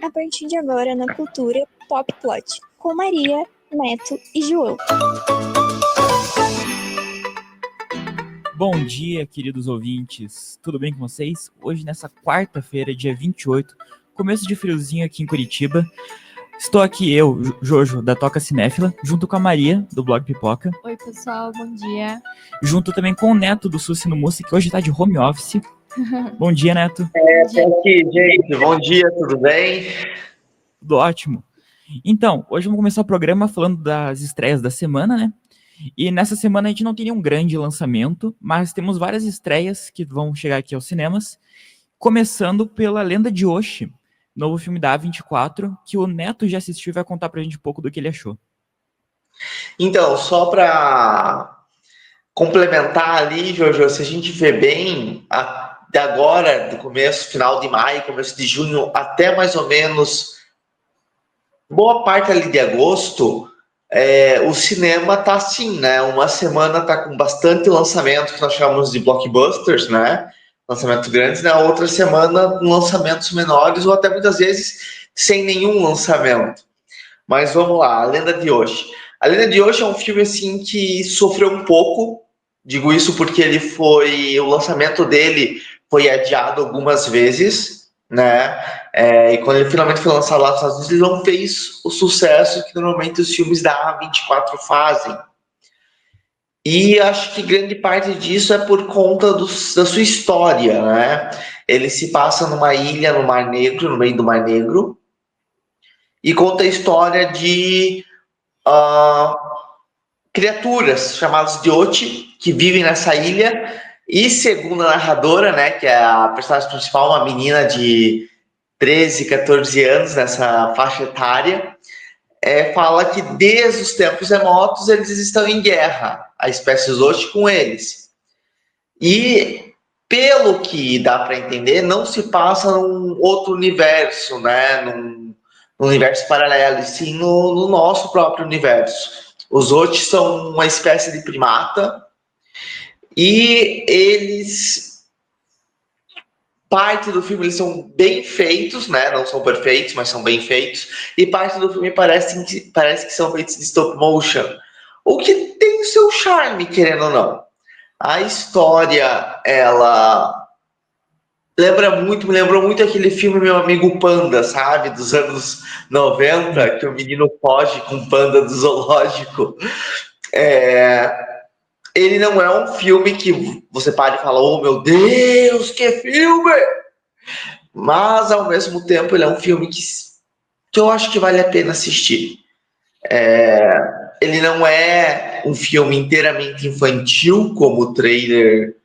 A partir de agora na Cultura Pop Plot, com Maria, Neto e João. Bom dia, queridos ouvintes. Tudo bem com vocês? Hoje, nessa quarta-feira, dia 28, começo de friozinho aqui em Curitiba. Estou aqui eu, Jojo, da Toca Cinéfila, junto com a Maria, do Blog Pipoca. Oi, pessoal, bom dia. Junto também com o Neto, do Suci no Mussi, que hoje está de home office. Bom dia, Neto. Aqui, gente. Bom dia, tudo bem? Tudo ótimo. Então, hoje vamos começar o programa falando das estreias da semana, né? E nessa semana a gente não tem nenhum grande lançamento, mas temos várias estreias que vão chegar aqui aos cinemas, começando pela Lenda de Oxi, novo filme da A24, que o Neto já assistiu e vai contar pra gente um pouco do que ele achou. Então, só para complementar ali, Jojo, se a gente vê bem, até agora, do começo, final de maio, começo de junho, até mais ou menos boa parte ali de agosto, o cinema tá assim, né? Uma semana tá com bastante lançamento que nós chamamos de blockbusters, né? Lançamentos grandes, na outra semana lançamentos menores ou até muitas vezes sem nenhum lançamento. Mas vamos lá, A Lenda de Oxi. A Lenda de Oxi é um filme assim que sofreu um pouco, digo isso porque o lançamento dele foi adiado algumas vezes, né? E quando ele finalmente foi lançado lá nos Estados Unidos, ele não fez o sucesso que normalmente os filmes da A24 fazem. E acho que grande parte disso é por conta da sua história, né? Ele se passa numa ilha no Mar Negro, no meio do Mar Negro, e conta a história de criaturas chamadas de Oti, que vivem nessa ilha, e segundo a narradora, né, que é a personagem principal, uma menina de 13, 14 anos, nessa faixa etária, fala que desde os tempos remotos eles estão em guerra, a espécie Oti com eles. E, pelo que dá para entender, não se passa num outro universo, né, num universo paralelo, e sim no nosso próprio universo. Os Oti são uma espécie de primata e parte do filme eles são bem feitos, né? Não são perfeitos, mas são bem feitos. E parte do filme parece que são feitos de stop motion, o que tem o seu charme, querendo ou não. A história, ela me lembrou muito aquele filme Meu Amigo Panda, sabe? Dos anos 90, que o menino foge com o panda do zoológico. Ele não é um filme que você para e fala, oh meu Deus, que filme! Mas, ao mesmo tempo, ele é um filme que eu acho que vale a pena assistir. Ele não é um filme inteiramente infantil, como o trailer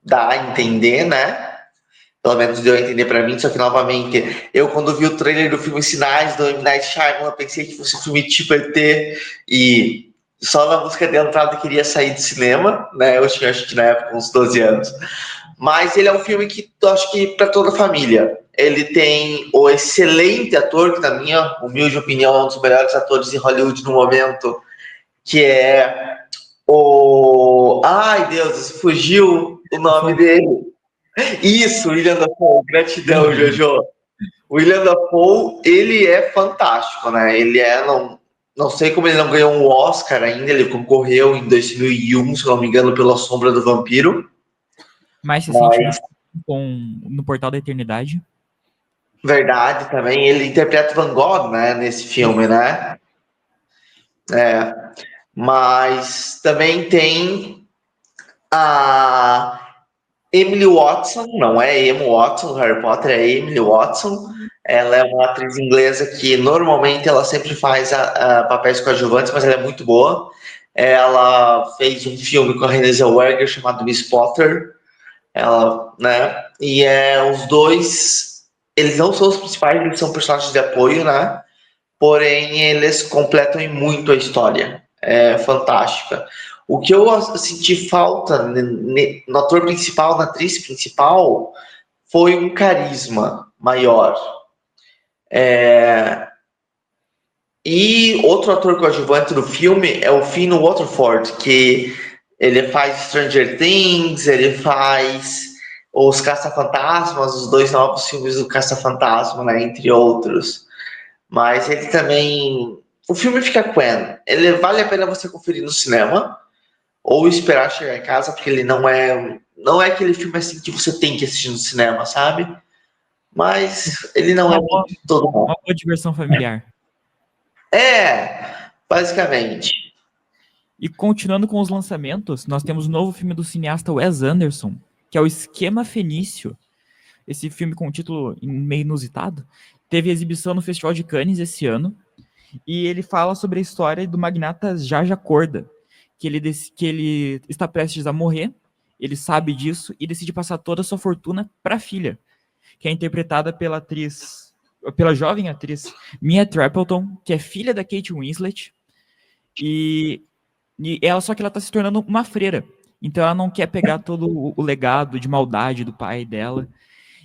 dá a entender, né? Pelo menos deu a entender pra mim, só que, novamente, eu quando vi o trailer do filme Sinais, do M. Night Shyamalan, pensei que fosse um filme tipo ET, e só na música de entrada queria sair do cinema, né? Eu tinha, acho que na época, uns 12 anos. Mas ele é um filme que eu acho que para toda a família. Ele tem o excelente ator, que na minha humilde opinião é um dos melhores atores de Hollywood no momento, que é o... Ai, Deus, fugiu o nome dele. Isso, William Dafoe, gratidão, Jojo. O William Dafoe, ele é fantástico, né? Ele não sei como ele não ganhou um Oscar ainda, ele concorreu em 2001, se não me engano, pela Sombra do Vampiro. Mais recentemente no Portal da Eternidade. Verdade, também. Ele interpreta Van Gogh, né, nesse filme, né? Mas também tem a Emily Watson, não é Emma Watson do Harry Potter, é Emily Watson. Ela é uma atriz inglesa que normalmente ela sempre faz papéis coadjuvantes, mas ela é muito boa. Ela fez um filme com a Renée Zellweger chamado Miss Potter. Né? E os dois, eles não são os principais, eles são personagens de apoio, né? Porém, eles completam muito a história. É fantástica. O que eu senti falta no ator principal, na atriz principal, foi um carisma maior. E outro ator coadjuvante do filme é o Finn Waterford, que ele faz Stranger Things, ele faz Os Caça-Fantasmas, os dois novos filmes do Caça-Fantasma, né, entre outros. Mas ele também... O filme fica quen. Ele vale a pena você conferir no cinema ou esperar chegar em casa, porque ele não é aquele filme assim que você tem que assistir no cinema, sabe? Mas ele não é Uma boa, muito todo mundo. uma boa diversão familiar. Basicamente. E continuando com os lançamentos, nós temos o novo filme do cineasta Wes Anderson, que é o Esquema Fenício. Esse filme com um título meio inusitado. Teve exibição no Festival de Cannes esse ano. E ele fala sobre a história do magnata Jaja Corda, que ele está prestes a morrer, ele sabe disso e decide passar toda a sua fortuna para a filha, que é interpretada pela jovem atriz Mia Trapleton, que é filha da Kate Winslet, e ela só que ela está se tornando uma freira. Então ela não quer pegar todo o legado de maldade do pai dela.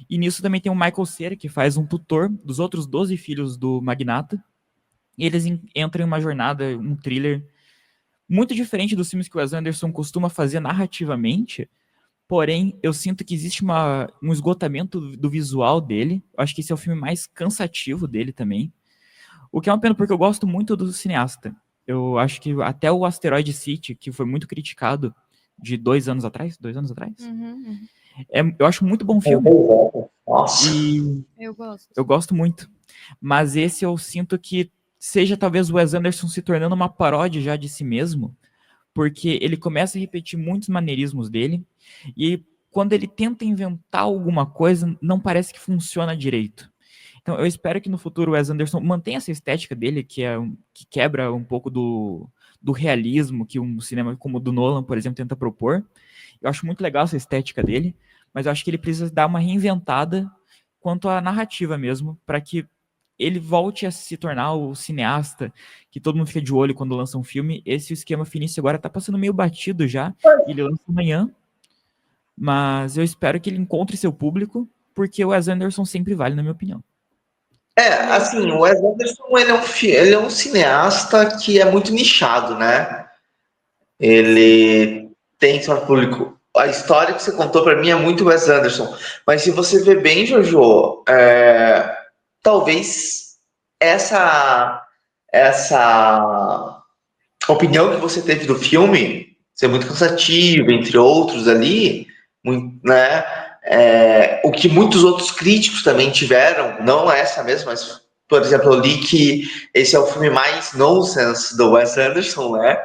E nisso também tem o Michael Cera, que faz um tutor dos outros 12 filhos do magnata. E eles entram em uma jornada, um thriller muito diferente dos filmes que o Wes Anderson costuma fazer narrativamente. Porém, eu sinto que existe um esgotamento do visual dele. Eu acho que esse é o filme mais cansativo dele também. O que é uma pena, porque eu gosto muito do cineasta. Eu acho que até o Asteroid City, que foi muito criticado de 2 anos atrás, Uhum. eu acho muito bom filme. Nossa. E Eu gosto. eu gosto muito. Mas esse eu sinto que seja talvez o Wes Anderson se tornando uma paródia já de si mesmo, porque ele começa a repetir muitos maneirismos dele, e quando ele tenta inventar alguma coisa, não parece que funciona direito. Então eu espero que no futuro o Wes Anderson mantenha essa estética dele, que quebra um pouco do realismo que um cinema como o do Nolan, por exemplo, tenta propor. Eu acho muito legal essa estética dele, mas eu acho que ele precisa dar uma reinventada quanto à narrativa mesmo, para que ele volte a se tornar o cineasta que todo mundo fica de olho quando lança um filme. Esse Esquema Finício agora tá passando meio batido já, ele lança amanhã, mas eu espero que ele encontre seu público, porque o Wes Anderson sempre vale, na minha opinião. Assim, o Wes Anderson, ele é um cineasta que é muito nichado, né? Ele tem seu público. A história que você contou pra mim é muito Wes Anderson, mas se você ver bem, Jojo, talvez essa opinião que você teve do filme ser muito cansativo, entre outros ali, né? O que muitos outros críticos também tiveram, não essa mesma, mas, por exemplo, eu li que esse é o filme mais nonsense do Wes Anderson, né?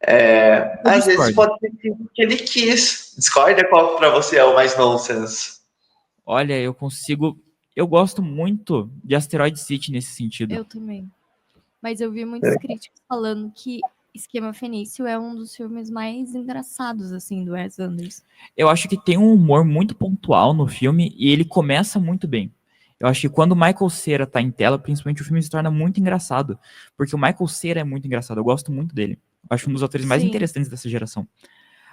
Eu Às vezes discordo. pode ser que ele quis. Discorda qual para você é o mais nonsense? Olha, eu gosto muito de Asteroid City nesse sentido. Eu também. Mas eu vi muitos críticos falando que Esquema Fenício é um dos filmes mais engraçados, assim, do Wes Anderson. Eu acho que tem um humor muito pontual no filme e ele começa muito bem. Eu acho que quando o Michael Cera tá em tela, principalmente, o filme se torna muito engraçado. Porque o Michael Cera é muito engraçado, eu gosto muito dele. Eu acho um dos atores mais Sim. interessantes dessa geração.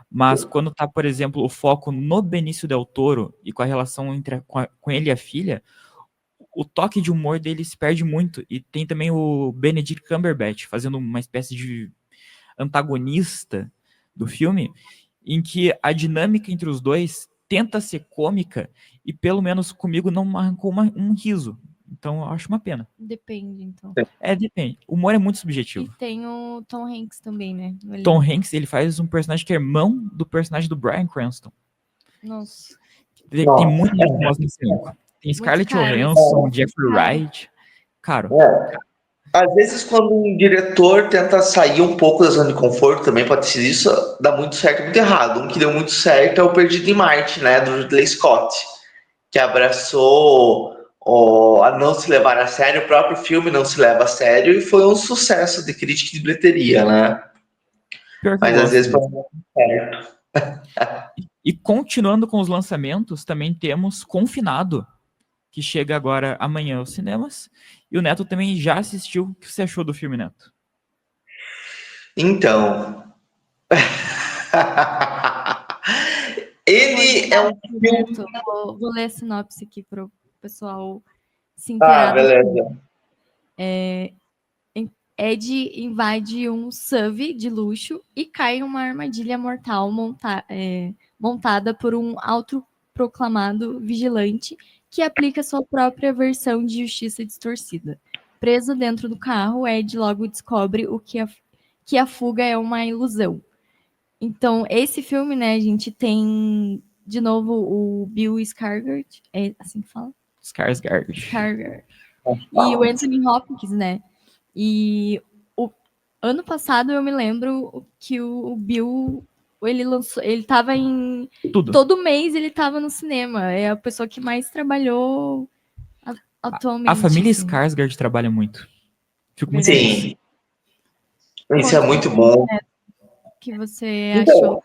Mas quando tá, por exemplo, o foco no Benício Del Toro e com a relação com ele e a filha, o toque de humor dele se perde muito. E tem também o Benedict Cumberbatch fazendo uma espécie de antagonista do filme, em que a dinâmica entre os dois tenta ser cômica e pelo menos comigo não arrancou um riso. Então eu acho uma pena. Depende, então. Depende. O humor é muito E subjetivo. tem o Tom Hanks também, né? Tom Hanks, ele faz um personagem que é irmão do personagem do Bryan Cranston. Nossa. Tem muita gente famosa nesse elenco. Tem Scarlett caro. Johansson, Jeffrey Caro. Wright. Caro. Às vezes, quando um diretor tenta sair um pouco da zona de conforto, também pode ser isso, dá muito certo e muito errado. Um que deu muito certo é o Perdido em Marte, né, do Ridley Scott, que abraçou a não se levar a sério, o próprio filme não se leva a sério, e foi um sucesso de crítica e de bilheteria, né? Pior que eu Mas às gosto vezes dele. pode não dar certo. E continuando com os lançamentos, também temos Confinado, que chega agora amanhã aos cinemas. E o Neto também já assistiu. O que você achou do filme, Neto? Então, ele é um filme. Neto, vou ler a sinopse aqui para o pessoal se inteirar. Beleza. Ed invade um SUV de luxo e cai em uma armadilha mortal montada por um autoproclamado vigilante que aplica sua própria versão de justiça distorcida. Preso dentro do carro, Ed logo descobre que a fuga é uma ilusão. Então, esse filme, né, a gente tem, de novo, o Bill Skarsgård, é assim que fala? Skarsgård. Skarsgård. E o Anthony Hopkins, né? E o ano passado eu me lembro que o Bill, ele tava em... Tudo. Todo mês ele tava no cinema. É a pessoa que mais trabalhou atualmente. A família assim. Skarsgård trabalha muito. Fico muito Verdade. feliz. Sim. Isso é muito bom. O que você Então, achou?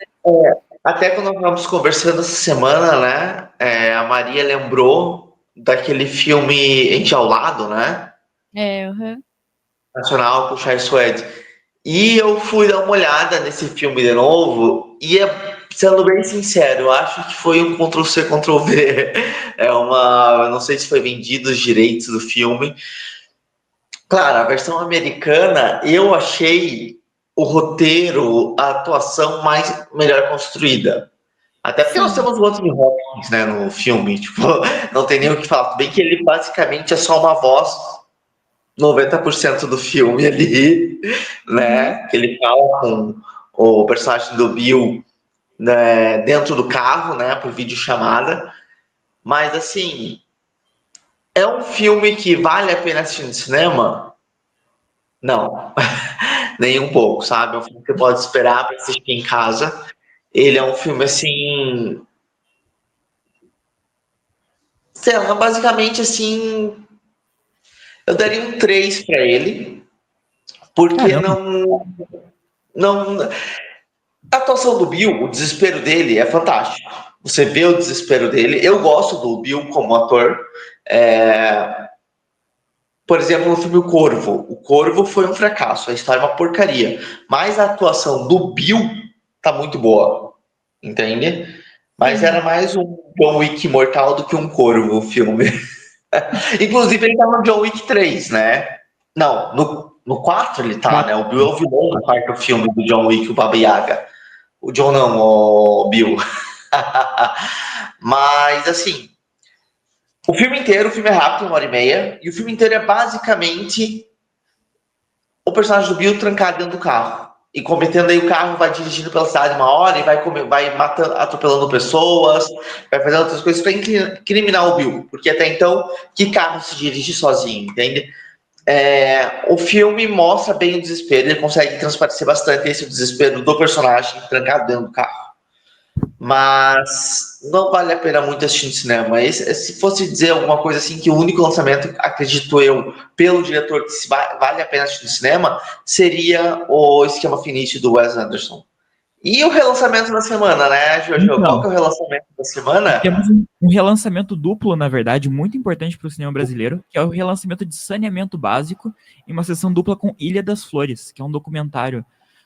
até quando nós estávamos conversando essa semana, né? A Maria lembrou daquele filme Enjaulado, né? Uhum. Nacional com o Chai Suede. E eu fui dar uma olhada nesse filme de novo e, sendo bem sincero, eu acho que foi um Ctrl-C, Ctrl-V. Eu não sei se foi vendido os direitos do filme. Claro, a versão americana, eu achei o roteiro, a atuação melhor construída. Até porque nós temos o Anthony Hopkins, né, no filme. Tipo, não tem nem o que falar. Tudo bem que ele basicamente é só uma voz 90% do filme ali, né? Que ele fala com o personagem do Bill, né, dentro do carro, né? Por videochamada. Mas, assim, é um filme que vale a pena assistir no cinema? Não. Nem um pouco, sabe? É um filme que você pode esperar para assistir em casa. Ele é um filme, assim... Sei lá, basicamente, assim... Eu daria um 3 para ele. Porque Caramba. não... A atuação do Bill, o desespero dele é fantástico. Você vê o desespero dele. Eu gosto do Bill como ator. Por exemplo, no filme O Corvo. O Corvo foi um fracasso, a história é uma porcaria. Mas a atuação do Bill tá muito boa. Entende? Mas Sim. era mais um John Wick mortal do que um Corvo o filme. Inclusive, ele tá no John Wick 3, né? Não, no 4 ele tá, né? O Bill é o vilão do quarto filme do John Wick, o Baba Yaga. O John não, o Bill. Mas, assim, o filme é rápido, 1h30, e o filme inteiro é basicamente o personagem do Bill trancado dentro do carro. E cometendo aí o carro, vai dirigindo pela cidade 1 hora e vai matando, atropelando pessoas, vai fazendo outras coisas para incriminar o Bill. Porque até então, que carro se dirige sozinho, entende? O filme mostra bem o desespero, ele consegue transparecer bastante esse desespero do personagem trancado dentro do carro. Mas não vale a pena muito assistir no cinema. Se fosse dizer alguma coisa assim, que o único lançamento, acredito eu, pelo diretor, que vale a pena assistir no cinema, seria o Esquema Finício do Wes Anderson. E o relançamento da semana, né, Jojo? Então, qual que é o relançamento da semana? Temos um relançamento duplo, na verdade, muito importante para o cinema brasileiro, que é o relançamento de Saneamento Básico, em uma sessão dupla com Ilha das Flores, que é um documentário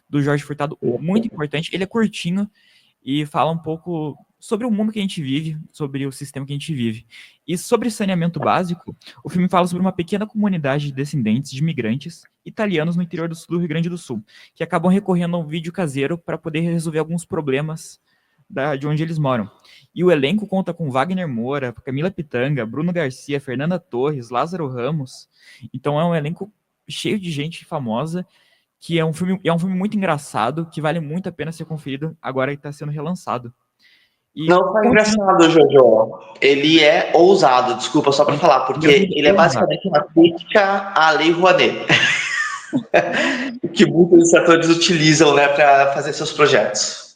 do Jorge Furtado muito importante. Ele é curtinho e fala um pouco sobre o mundo que a gente vive, sobre o sistema que a gente vive. E sobre saneamento básico, o filme fala sobre uma pequena comunidade de descendentes de imigrantes italianos no interior do Rio Grande do Sul, que acabam recorrendo a um vídeo caseiro para poder resolver alguns problemas de onde eles moram. E o elenco conta com Wagner Moura, Camila Pitanga, Bruno Garcia, Fernanda Torres, Lázaro Ramos. Então é um elenco cheio de gente famosa, que é um filme muito engraçado, que vale muito a pena ser conferido agora que está sendo relançado. E não foi engraçado, Jojo. Ele é ousado, desculpa só para falar, porque ele é basicamente uma crítica à Lei Rouanet. Que muitos atores utilizam, né, para fazer seus projetos.